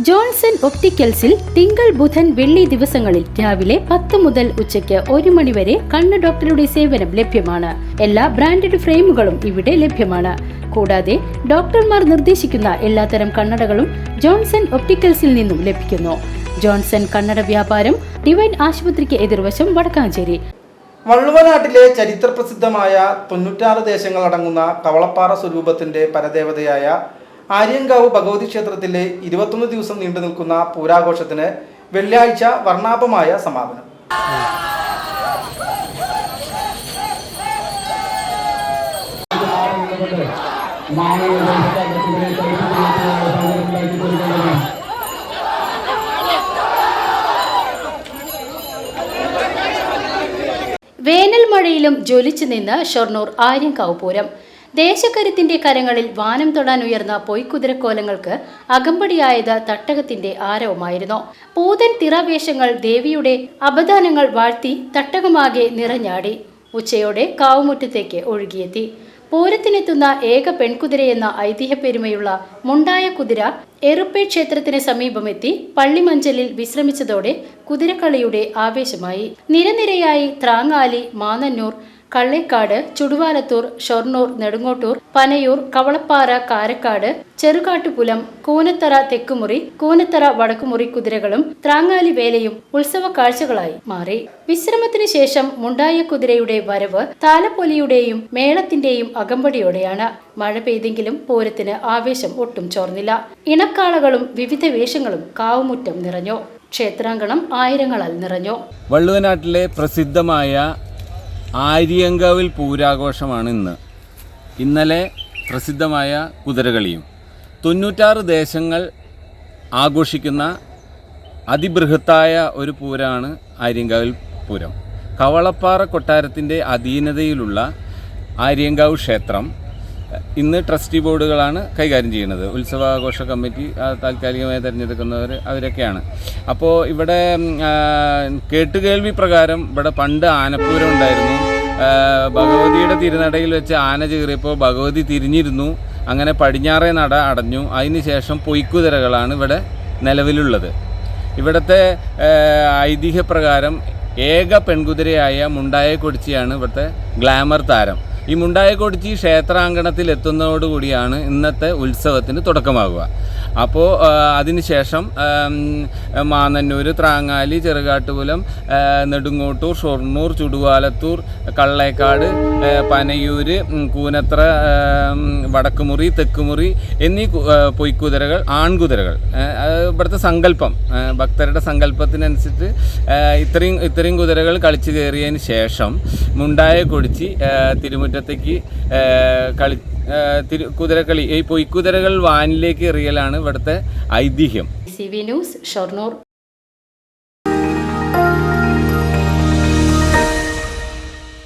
Johnson ഒപ്റ്റിക്കൽസിൽ തിങ്കൾ ബുധൻ വെള്ളി ദിവസങ്ങളിൽ രാവിലെ 10 മുതൽ ഉച്ചയ്ക്ക് 1 മണി വരെ കണ്ണ് ഡോക്ടറുടെ സേവനം ലഭ്യമാണ്. എല്ലാ ബ്രാൻഡഡ് ഫ്രെയിമുകളും ഇവിടെ ലഭ്യമാണ്. കൂടാതെ ഡോക്ടർമാർ നിർദ്ദേശിക്കുന്ന എല്ലാത്തരം കണ്ണടകളും ജോൺസൺ ഒപ്റ്റിക്കൽസിൽ നിന്നും ലഭിക്കുന്നു. ജോൺസൺ കണ്ണട വ്യാപാരം ഡിവൈൻ ആശുപത്രിക്ക് എതിർവശം വടക്കാഞ്ചേരി. വള്ളുവനാട്ടിലെ ചരിത്രപ്രസിദ്ധമായ 96 ദേശങ്ങളടങ്ങുന്ന കവളപ്പാറ സ്വരൂപത്തിന്റെ പരദേവതയായ ആര്യങ്കാവ് ഭഗവതി ക്ഷേത്രത്തിലെ 21 ദിവസം നീണ്ടു നിൽക്കുന്ന പൂരാഘോഷത്തിന് വെള്ളിയാഴ്ച വർണ്ണാഭമായ സമാപനം. വേനൽ മഴയിലും ജ്വലിച്ചു നിന്ന് ഷൊർണൂർ ആര്യങ്കാവ് പൂരം. ദേശക്കരുത്തിന്റെ കരങ്ങളിൽ വാനം തൊടാൻ ഉയർന്ന പൊയ്ക്കുതിരക്കോലങ്ങൾക്ക് അകമ്പടിയായത് തട്ടകത്തിന്റെ ആരവമായിരുന്നു. പൂതൻ തിറവേഷങ്ങൾ ദേവിയുടെ അപദാനങ്ങൾ വാഴ്ത്തി തട്ടകമാകെ നിറഞ്ഞാടി. ഉച്ചയോടെ കാവുമുറ്റത്തേക്ക് ഒഴുകിയെത്തി. പൂരത്തിനെത്തുന്ന ഏക പെൺകുതിരയെന്ന ഐതിഹ്യപ്പെരുമയുള്ള മുണ്ടായ കുതിര എറുപ്പേ ക്ഷേത്രത്തിന് സമീപമെത്തി പള്ളിമഞ്ചലിൽ വിശ്രമിച്ചതോടെ കുതിരക്കളിയുടെ ആവേശമായി. നിരനിരയായി ത്രാങ്ങാലി, മാന്നന്നൂർ, കള്ളേക്കാട്, ചുടുവാലത്തൂർ, ഷൊർണൂർ, നെടുങ്ങോട്ടൂർ, പനയൂർ, കവളപ്പാറ, കാരക്കാട്, ചെറുകാട്ടുപുലം, കൂനത്തറ തെക്കുമുറി, കൂനത്തറ വടക്കുമുറി കുതിരകളും ത്രാങ്ങാലി വേലയും ഉത്സവ കാഴ്ചകളായി മാറി. വിശ്രമത്തിന് ശേഷം മുണ്ടായ കുതിരയുടെ വരവ് താലപ്പൊലിയുടെയും മേളത്തിന്റെയും അകമ്പടിയോടെയാണ്. മഴ പെയ്തെങ്കിലും പൂരത്തിന് ആവേശം ഒട്ടും ചോർന്നില്ല. ഇണക്കാളകളും വിവിധ വേഷങ്ങളും കാവുമുറ്റം നിറഞ്ഞു. ക്ഷേത്രാങ്കണം ആയിരങ്ങളാൽ നിറഞ്ഞു. വള്ളുവനാട്ടിലെ പ്രസിദ്ധമായ ആര്യങ്കാവിൽ പൂരാഘോഷമാണ് ഇന്നലെ പ്രസിദ്ധമായ കുതിരകളിയും. 96 ദേശങ്ങൾ ആഘോഷിക്കുന്ന അതിബൃഹത്തായ ഒരു പൂരമാണ് ആര്യങ്കാവിൽ പൂരം. കവളപ്പാറ കൊട്ടാരത്തിൻ്റെ അധീനതയിലുള്ള ആര്യങ്കാവ് ക്ഷേത്രം ഇന്ന് ട്രസ്റ്റി ബോർഡുകളാണ് കൈകാര്യം ചെയ്യുന്നത്. ഉത്സവാഘോഷ കമ്മിറ്റി താൽക്കാലികമായി തിരഞ്ഞെടുക്കുന്നവർ അവരൊക്കെയാണ്. അപ്പോൾ ഇവിടെ കേട്ടുകേൾവി പ്രകാരം ഇവിടെ പണ്ട് ആനപ്പൂരം ഉണ്ടായിരുന്നു. ഭഗവതിയുടെ തിരുനടയിൽ വെച്ച് ആന ചീറിയപ്പോൾ ഭഗവതി തിരിഞ്ഞിരുന്നു. അങ്ങനെ പടിഞ്ഞാറേ നട അടഞ്ഞു. അതിനുശേഷം പൊയ്ക്കുതിരകളാണ് ഇവിടെ നിലവിലുള്ളത്. ഇവിടുത്തെ ഐതിഹ്യപ്രകാരം ഏക പെൺകുതിരയായ മുണ്ടായ കൊടിച്ചിയാണ് ഇവിടുത്തെ ഗ്ലാമർ താരം. ഈ മുണ്ടായ കൊടിച്ചി ക്ഷേത്രാങ്കണത്തിൽ എത്തുന്നതോടുകൂടിയാണ് ഇന്നത്തെ ഉത്സവത്തിന് തുടക്കമാകുക. അപ്പോൾ അതിനുശേഷം മാന്നന്നൂർ, ത്രാങ്ങാലി, ചെറുകാട്ടുപുലം, നെടുങ്ങോട്ടൂർ, ഷൊർണൂർ, ചുടുവാലത്തൂർ, കള്ളേക്കാട്, പനയൂർ, കൂനത്ര, വടക്കുമുറി, തെക്കുമുറി എന്നീ പൊയ്ക്കുതിരകൾ, ആൺകുതിരകൾ. ഇവിടുത്തെ സങ്കല്പം, ഭക്തരുടെ സങ്കല്പത്തിനനുസരിച്ച് ഇത്രയും കുതിരകൾ കളിച്ചു കയറിയതിന് ശേഷം മുണ്ടായ കൊടിച്ചി തിരുമുറ്റത്തേക്ക് കുതിരക്കളി, ഈ പൊയ്ക്കുതിരകൾ വാനിലേക്ക് എറിയലാണ് ഇവിടുത്തെ ഐതിഹ്യം. CV news, Shoranur.